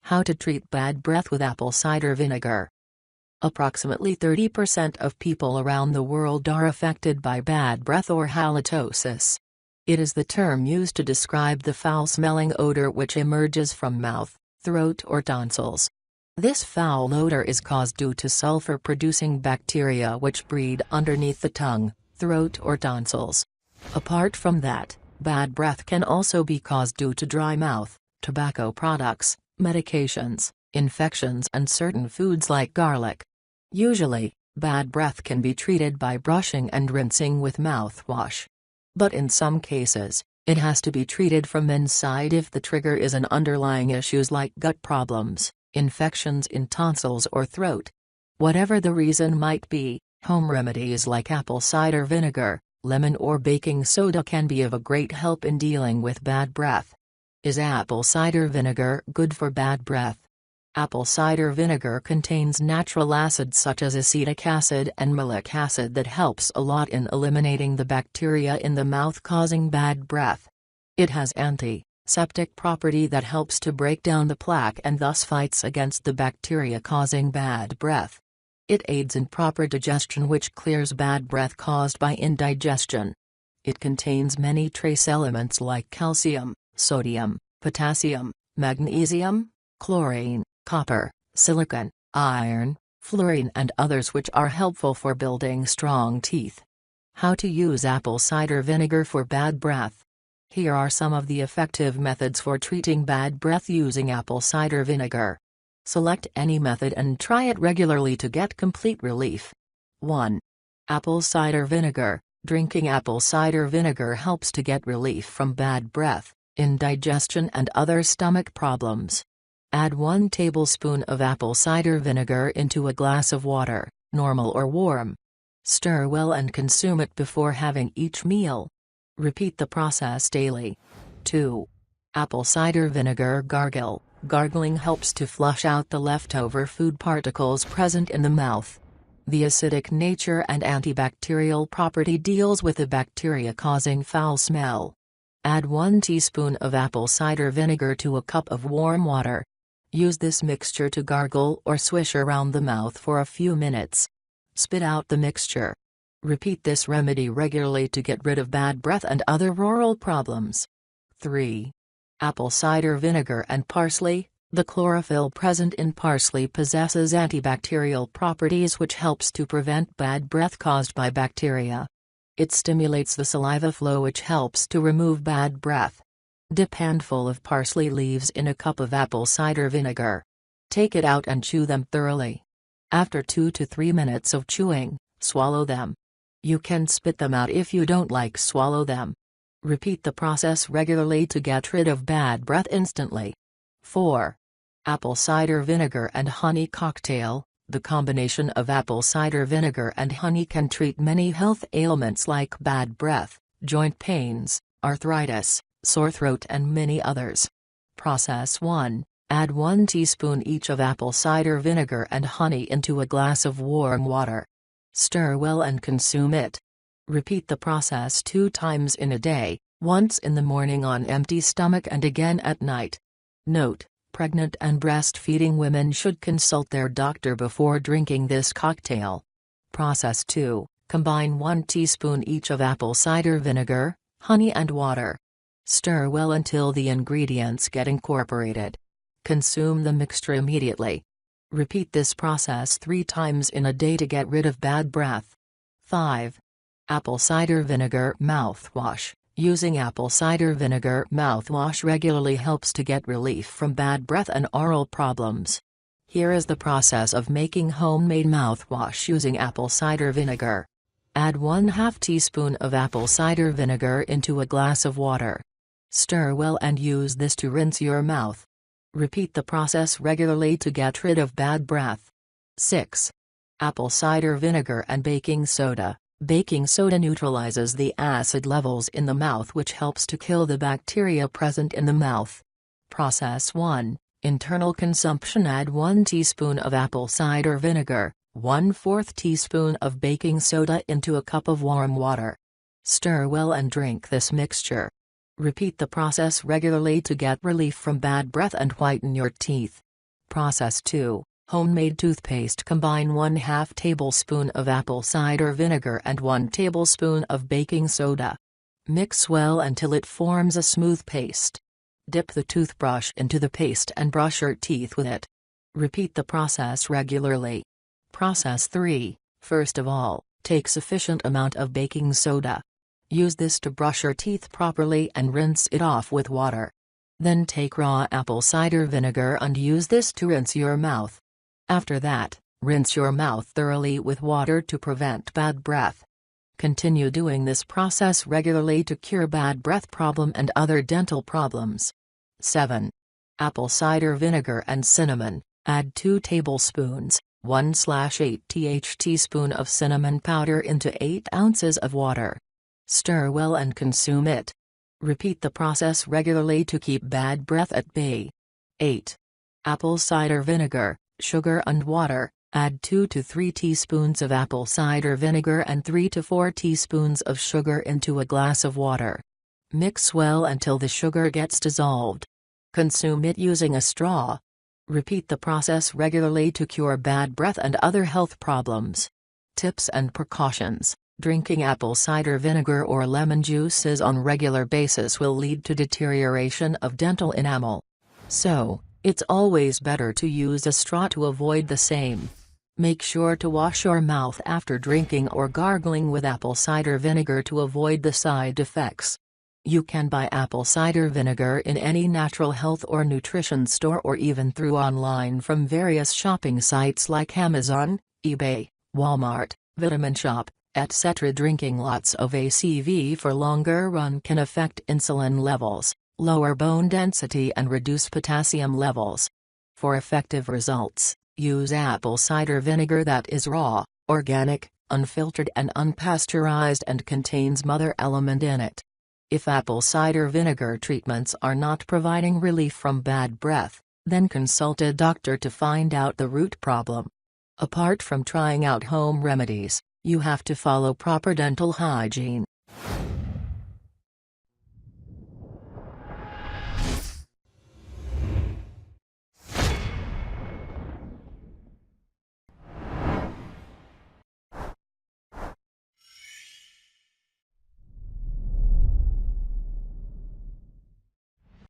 How to treat bad breath with apple cider vinegar. Approximately 30% of people around the world are affected by bad breath or halitosis. It is the term used to describe the foul-smelling odor which emerges from mouth, throat or tonsils. This foul odor is caused due to sulfur-producing bacteria which breed underneath the tongue, throat or tonsils. Apart from that, bad breath can also be caused due to dry mouth, tobacco products, medications, infections and certain foods like garlic. Usually, bad breath can be treated by brushing and rinsing with mouthwash. But in some cases, it has to be treated from inside if the trigger is an underlying issues like gut problems, infections in tonsils or throat. Whatever the reason might be, home remedies like apple cider vinegar, lemon or baking soda can be of a great help in dealing with bad breath. Is apple cider vinegar good for bad breath? Apple cider vinegar contains natural acids such as acetic acid and malic acid that helps a lot in eliminating the bacteria in the mouth causing bad breath. It has antiseptic property that helps to break down the plaque and thus fights against the bacteria causing bad breath. It aids in proper digestion which clears bad breath caused by indigestion. It contains many trace elements like calcium, sodium, potassium, magnesium, chlorine, copper, silicon, iron, fluorine and others which are helpful for building strong teeth. How to use apple cider vinegar for bad breath. Here are some of the effective methods for treating bad breath using apple cider vinegar. Select any method and try it regularly to get complete relief. 1. Apple cider vinegar. Drinking apple cider vinegar helps to get relief from bad breath, indigestion and other stomach problems. Add 1 tablespoon of apple cider vinegar into a glass of water, normal or warm. Stir well and consume it before having each meal. Repeat the process daily. 2. Apple cider vinegar gargle. Gargling helps to flush out the leftover food particles present in the mouth. The acidic nature and antibacterial property deals with the bacteria causing foul smell. Add 1 teaspoon of apple cider vinegar to a cup of warm water. Use this mixture to gargle or swish around the mouth for a few minutes. Spit out the mixture. Repeat this remedy regularly to get rid of bad breath and other oral problems. 3. Apple cider vinegar and parsley. The chlorophyll present in parsley possesses antibacterial properties which helps to prevent bad breath caused by bacteria. It stimulates the saliva flow which helps to remove bad breath. Dip handful of parsley leaves in a cup of apple cider vinegar. Take it out and chew them thoroughly. After 2 to 3 minutes of chewing, swallow them. You can spit them out if you don't like swallow them. Repeat the process regularly to get rid of bad breath instantly. 4. Apple cider vinegar and honey cocktail. The combination of apple cider vinegar and honey can treat many health ailments like bad breath, joint pains, arthritis, sore throat and many others. Process 1. Add 1 teaspoon each of apple cider vinegar and honey into a glass of warm water. Stir well and consume it. Repeat the process 2 times in a day, once in the morning on empty stomach and again at night. Note: pregnant and breastfeeding women should consult their doctor before drinking this cocktail. Process 2. Combine 1 teaspoon each of apple cider vinegar, honey and water. Stir well until the ingredients get incorporated. Consume the mixture immediately. Repeat this process 3 times in a day to get rid of bad breath. 5. Apple cider vinegar mouthwash. Using apple cider vinegar mouthwash regularly helps to get relief from bad breath and oral problems. Here is the process of making homemade mouthwash using apple cider vinegar. Add 1/2 teaspoon of apple cider vinegar into a glass of water. Stir well and use this to rinse your mouth. Repeat the process regularly to get rid of bad breath. 6. Apple cider vinegar and baking soda. Baking soda neutralizes the acid levels in the mouth which helps to kill the bacteria present in the mouth. Process 1. Internal consumption. Add 1 teaspoon of apple cider vinegar, 1/4 teaspoon of baking soda into a cup of warm water. Stir well and drink this mixture. Repeat the process regularly to get relief from bad breath and whiten your teeth. Process 2. Homemade toothpaste. Combine 1/2 tablespoon of apple cider vinegar and 1 tablespoon of baking soda. Mix well until it forms a smooth paste. Dip the toothbrush into the paste and brush your teeth with it. Repeat the process regularly. Process 3. First of all, take sufficient amount of baking soda. Use this to brush your teeth properly and rinse it off with water. Then take raw apple cider vinegar and use this to rinse your mouth. After that, rinse your mouth thoroughly with water to prevent bad breath. Continue doing this process regularly to cure bad breath problem and other dental problems. 7. Apple cider vinegar and cinnamon. Add 2 tablespoons, 1/8 teaspoon of cinnamon powder into 8 ounces of water. Stir well and consume it. Repeat the process regularly to keep bad breath at bay. 8. Apple cider vinegar, sugar and water. Add 2 to 3 teaspoons of apple cider vinegar and 3 to 4 teaspoons of sugar into a glass of water. Mix well until the sugar gets dissolved. Consume it using a straw. Repeat the process regularly to cure bad breath and other health problems. Tips and precautions. Drinking apple cider vinegar or lemon juices on regular basis will lead to deterioration of dental enamel. So, it's always better to use a straw to avoid the same. Make sure to wash your mouth after drinking or gargling with apple cider vinegar to avoid the side effects. You can buy apple cider vinegar in any natural health or nutrition store or even through online from various shopping sites like Amazon, eBay, Walmart, Vitamin Shop, etc. Drinking lots of ACV for longer run can affect insulin levels, lower bone density and reduce potassium levels. For effective results, use apple cider vinegar that is raw, organic, unfiltered and unpasteurized and contains mother element in it. If apple cider vinegar treatments are not providing relief from bad breath, then consult a doctor to find out the root problem. Apart from trying out home remedies, you have to follow proper dental hygiene.